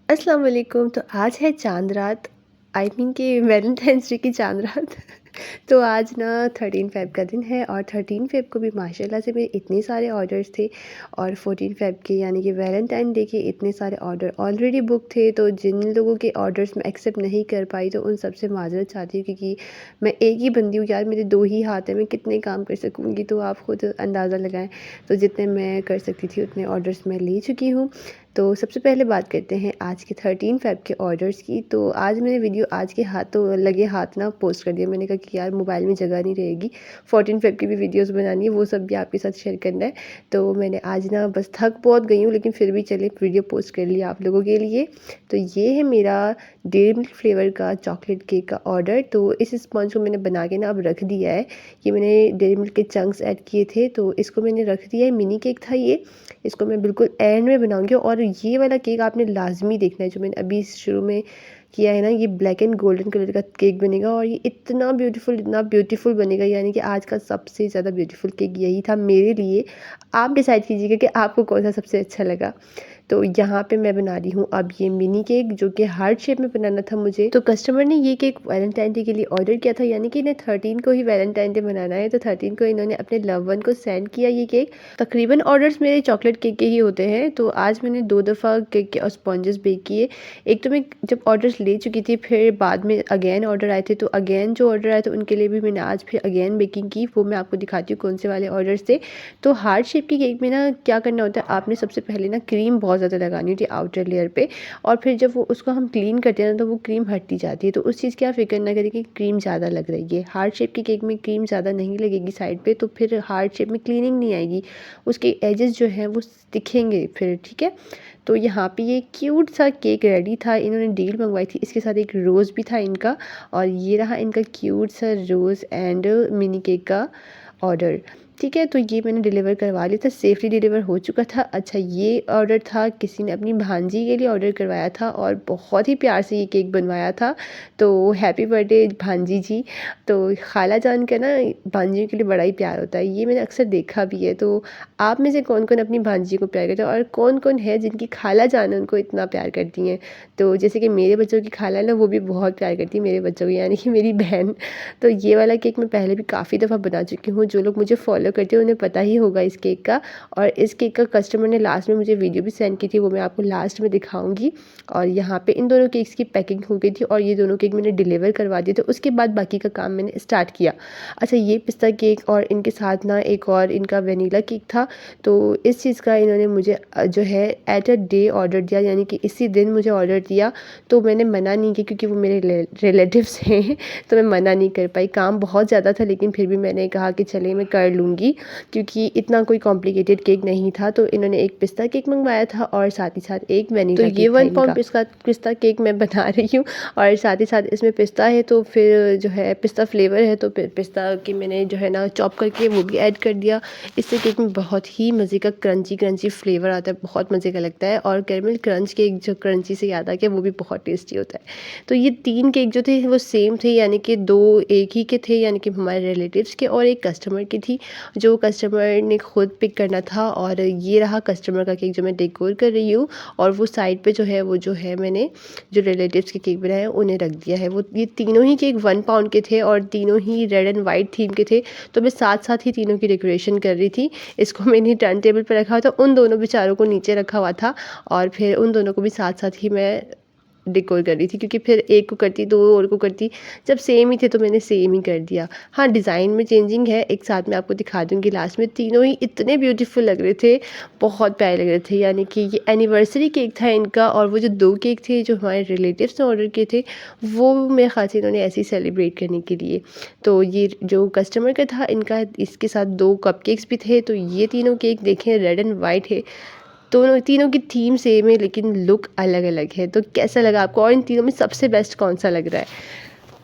अस्सलाम वालेकुम। तो आज है चाँद रात, आई मीन कि वैलेंटाइन्स डे की चाँद रात। तो आज ना 13 फ़ेब का दिन है और 13 फ़ेब को भी माशाल्लाह से मेरे इतने सारे ऑर्डर्स थे और 14 फ़ेब के यानी कि वैलेंटाइन डे के इतने सारे ऑर्डर ऑलरेडी बुक थे। तो जिन लोगों के ऑर्डर्स मैं एक्सेप्ट नहीं कर पाई तो उन सबसे माज़रत चाहती हूँ, क्योंकि मैं एक ही बंदी हूँ यार, मेरे 2 ही हाथ हैं, मैं कितने काम कर सकूँगी। तो आप खुद अंदाज़ा लगाएँ। तो जितने मैं कर सकती थी उतने ऑर्डर्स मैं ले चुकी हूँ। तो सबसे पहले बात करते हैं आज के 13 फ़ेब के ऑर्डर्स की। तो आज मैंने वीडियो आज के हाथों लगे हाथ ना पोस्ट कर दिया। मैंने कहा कि यार मोबाइल में जगह नहीं रहेगी, 14 फ़ेब की भी वीडियोस बनानी है, वो सब भी आपके साथ शेयर करना है। तो मैंने आज ना बस थक बहुत गई हूँ, लेकिन फिर भी चले वीडियो पोस्ट कर लिया आप लोगों के लिए। तो ये है मेरा डेयरी मिल्क फ्लेवर का चॉकलेट केक का ऑर्डर। तो इस स्पंज को मैंने बना के ना अब रख दिया है। ये मैंने डेयरी मिल्क के चंक्स ऐड किए थे, तो इसको मैंने रख दिया है। मिनी केक था ये, इसको मैं बिल्कुल एंड में बनाऊंगी। और ये वाला केक आपने लाजमी देखना है जो मैंने अभी शुरू में किया है ना, ये ब्लैक एंड गोल्डन कलर का केक बनेगा और ये इतना ब्यूटीफुल बनेगा, यानी कि आज का सबसे ज़्यादा ब्यूटीफुल केक यही था मेरे लिए। आप डिसाइड कीजिएगा कि आपको कौन सा सबसे अच्छा लगा। तो यहाँ पे मैं बना रही हूँ अब ये मिनी केक, जो कि हार्ट शेप में बनाना था मुझे। तो कस्टमर ने ये केक वैलेंटाइन डे के लिए ऑर्डर किया था, यानी कि इन्हें 13 को ही वैलेंटाइन डे मनाना है। तो 13 को इन्होंने अपने लव वन को सेंड किया ये केक। तकरीबन ऑर्डर्स मेरे चॉकलेट केक के ही होते हैं। तो आज मैंने 2 दफ़ा केक के स्पॉन्जेस बेक किए। एक तो मैं जब ऑर्डर्स ले चुकी थी, फिर बाद में अगेन ऑर्डर आए थे, तो अगेन जो ऑर्डर आए थे उनके लिए भी मैंने आज फिर अगेन बेकिंग की। वो मैं आपको दिखाती हूँ कौन से वाले ऑर्डर्स थे। तो हार्ट शेप के केक में ना क्या करना होता है, आपने सबसे पहले ना क्रीम बहुत ज़्यादा लगानी होती है आउटर लेयर पे, और फिर जब वो उसको हम क्लीन करते हैं ना तो वो क्रीम हटती जाती है। तो उस चीज़ की आप फिक्र ना करें कि क्रीम ज़्यादा लग रही है। हार्ट शेप के केक में क्रीम ज़्यादा नहीं लगेगी साइड पे, तो फिर हार्ट शेप में क्लीनिंग नहीं आएगी, उसके एजेस जो हैं वो दिखेंगे फिर, ठीक है। तो यहाँ पे ये क्यूट सा केक रेडी था। इन्होंने डील मंगवाई थी, इसके साथ एक रोज़ भी था इनका, और ये रहा इनका क्यूट सा रोज़ एंड मिनी केक का ऑर्डर। ठीक है, तो ये मैंने डिलीवर करवा लिया था, सेफली डिलीवर हो चुका था। अच्छा, ये ऑर्डर था किसी ने अपनी भांजी के लिए ऑर्डर करवाया था और बहुत ही प्यार से ये केक बनवाया था। तो हैप्पी बर्थडे भांजी जी। तो खाला जान का ना भांजियों के लिए बड़ा ही प्यार होता है, ये मैंने अक्सर देखा भी है। तो आप में से कौन कौन अपनी भांजी को प्यार करते हैं और कौन कौन है जिनकी खाला जान उनको इतना प्यार करती हैं। तो जैसे कि मेरे बच्चों की खाला ना, वो भी बहुत प्यार करती है मेरे बच्चों को, यानी कि मेरी बहन। तो ये वाला केक मैं पहले भी काफ़ी दफ़ा बना चुकी हूँ, जो लोग मुझे फॉलो करते हैं उन्हें पता ही होगा इस केक का। और इस केक का कस्टमर ने लास्ट में मुझे वीडियो भी सेंड की थी, वो मैं आपको लास्ट में दिखाऊंगी। और यहाँ पे इन दोनों केक्स की पैकिंग हो गई थी और ये दोनों केक मैंने डिलीवर करवा दिए थे। उसके बाद बाकी का काम मैंने स्टार्ट किया। अच्छा, ये पिस्ता केक और इनके साथ ना एक और इनका वेनीला केक था। तो इस चीज़ का इन्होंने मुझे जो है एट अ डे ऑर्डर दिया, यानी कि इसी दिन मुझे ऑर्डर दिया। तो मैंने मना नहीं किया क्योंकि वो मेरे रिलेटिव्स हैं, तो मैं मना नहीं कर पाई। काम बहुत ज़्यादा था, लेकिन फिर भी मैंने कहा कि चले मैं कर लूँगी, क्योंकि इतना कोई कॉम्प्लिकेटेड केक नहीं था। तो इन्होंने एक पिस्ता केक मंगवाया था और साथ ही साथ एक वेनीला केक था। तो ये 1 पाउंड पिस्ता केक मैं बना रही हूँ, और साथ ही साथ इसमें पिस्ता है, तो फिर जो है पिस्ता फ्लेवर है, तो पिस्ता की मैंने जो है ना चॉप करके वो भी ऐड कर दिया। इससे केक में बहुत ही मज़े का क्रंची फ्लेवर आता है, बहुत मज़े का लगता है। और कैरमल क्रंच केक जो क्रंची से याद आ गया, वो भी बहुत टेस्टी होता है। तो ये 3 केक जो थे वो सेम थे, यानी कि 2 एक ही के थे, यानी कि हमारे रिलेटिव्स के, और एक कस्टमर की थी जो कस्टमर ने खुद पिक करना था। और ये रहा कस्टमर का केक जो मैं डेकोर कर रही हूँ, और वो साइड पे जो है मैंने जो रिलेटिव्स के केक बनाए हैं उन्हें रख दिया है। वो ये तीनों ही केक 1 पाउंड के थे और तीनों ही रेड एंड वाइट थीम के थे। तो मैं साथ साथ ही तीनों की डेकोरेशन कर रही थी। इसको मैंने टर्न टेबल पर रखा हुआ था, उन दोनों बेचारों को नीचे रखा हुआ था, और फिर उन दोनों को भी साथ साथ ही मैं डेकोर कर रही थी, क्योंकि फिर एक को करती दो और को करती, जब सेम ही थे तो मैंने सेम ही कर दिया। हाँ, डिज़ाइन में चेंजिंग है, एक साथ मैं आपको दिखा दूँगी लास्ट में। तीनों ही इतने ब्यूटीफुल लग रहे थे, बहुत प्यारे लग रहे थे। यानी कि ये एनिवर्सरी केक था इनका, और वो जो 2 केक थे जो हमारे रिलेटिव्स ने ऑर्डर किए थे, वो मेरे ख़्याल से इन्होंने ऐसे ही सेलिब्रेट करने के लिए। तो ये जो कस्टमर का था इनका, इसके साथ 2 कपकेक्स भी थे। तो ये तीनों केक देखें रेड एंड वाइट है, दोनों तीनों की थीम सेम है लेकिन लुक अलग अलग है। तो कैसा लगा आपको, और इन तीनों में सबसे बेस्ट कौन सा लग रहा है?